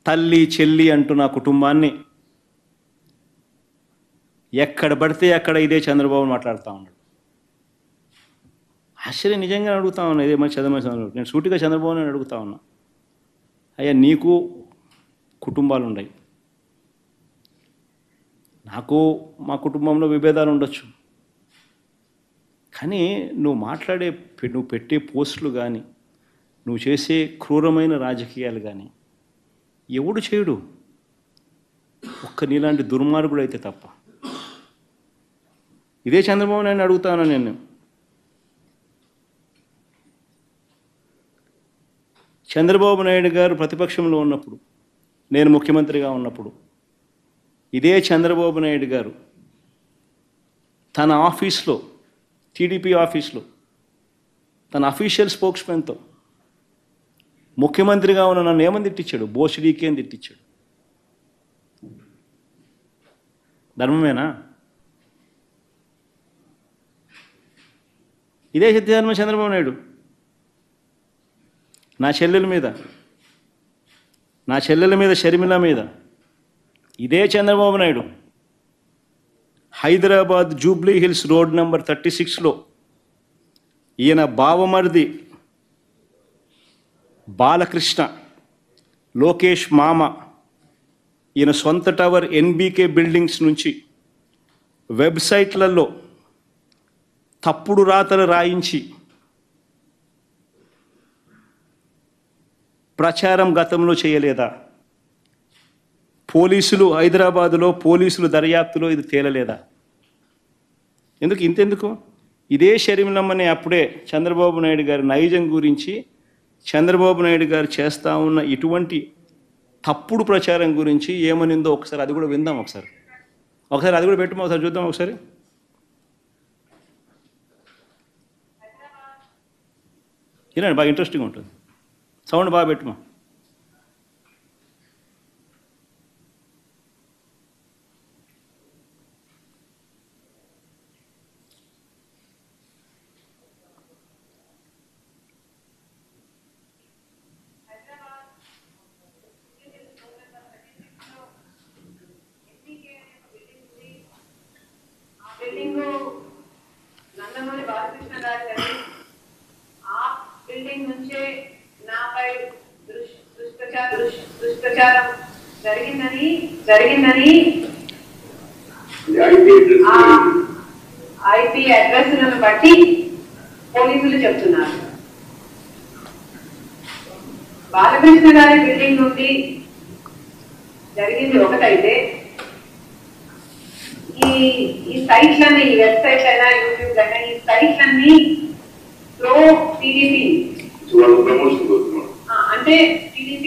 తల్లి చెల్లి అంటూ నా కుటుంబాన్ని ఎక్కడ పడితే అక్కడ ఇదే చంద్రబాబు మాట్లాడుతూ ఉన్నాడు. ఆశ్చర్యం నిజంగా అడుగుతా ఉన్నా, ఇదే మన చంద్రబాబు. నేను సూటిగా చంద్రబాబుని అడుగుతా ఉన్నా, అయ్యా నీకు కుటుంబాలు ఉన్నాయి, నాకు మా కుటుంబంలో విభేదాలు ఉండొచ్చు, కానీ నువ్వు పెట్టే పోస్టులు కానీ నువ్వు చేసే క్రూరమైన రాజకీయాలు కానీ ఎవడు చేయడు, ఒక్క నీలాంటి దుర్మార్గుడు అయితే తప్ప. ఇదే చంద్రబాబు నాయుడు అడుగుతాను నేను. చంద్రబాబు నాయుడు గారు ప్రతిపక్షంలో ఉన్నప్పుడు, నేను ముఖ్యమంత్రిగా ఉన్నప్పుడు, ఇదే చంద్రబాబు నాయుడు గారు తన ఆఫీస్లో, టీడీపీ ఆఫీస్లో తన అఫీషియల్ స్పోక్స్మెన్తో ముఖ్యమంత్రిగా ఉన్న నన్ను ఏమని తిట్టించాడు? బోసిడీకి అని తిట్టించాడు. ధర్మమేనా? ఇదే సిద్ధాంతం చంద్రబాబు నాయుడు నా చెల్లెల మీద షర్మిల మీద, ఇదే చంద్రబాబు నాయుడు హైదరాబాద్ జూబ్లీ హిల్స్ రోడ్ నెంబర్ 36లో ఈయన బావమరిది బాలకృష్ణ, లోకేష్ మామ, ఈయన సొంత టవర్ ఎన్బీకే బిల్డింగ్స్ నుంచి వెబ్సైట్లలో తప్పుడు రాతలు రాయించి ప్రచారం గతంలో చేయలేదా? హైదరాబాదులో పోలీసులు దర్యాప్తులో ఇది తేలలేదా? ఇంతెందుకు ఇదే షర్మిలమ్మని అప్పుడే చంద్రబాబు నాయుడు గారి నైజం గురించి, చంద్రబాబు నాయుడు గారు చేస్తూ ఉన్న ఇటువంటి తప్పుడు ప్రచారం గురించి ఏమనిందో ఒకసారి అది కూడా విందాం. ఒకసారి అది కూడా పెట్టుమా, ఒకసారి చూద్దాం. ఒకసారి వినండి, బాగా ఇంట్రెస్టింగ్ ఉంటుంది. సౌండ్ బాగా పెట్టుమా. నందమూరి బాలకృష్ణ గారు ఆ బిల్డింగ్ నుంచే నాపై దుష్ప్రచారం జరిగిందని ఐపీ అడ్రస్లను బట్టి పోలీసులు చెప్తున్నారు. బాలకృష్ణ గారి బిల్డింగ్ నుండి జరిగింది ఒకటైతే, ఈ సైట్లన్నీ, ఈ వెబ్సైట్ అయినా యూట్యూబ్ అయినా, ఈ సైట్లన్నీ ప్రో టీడీపీ అంటే టీడీపీ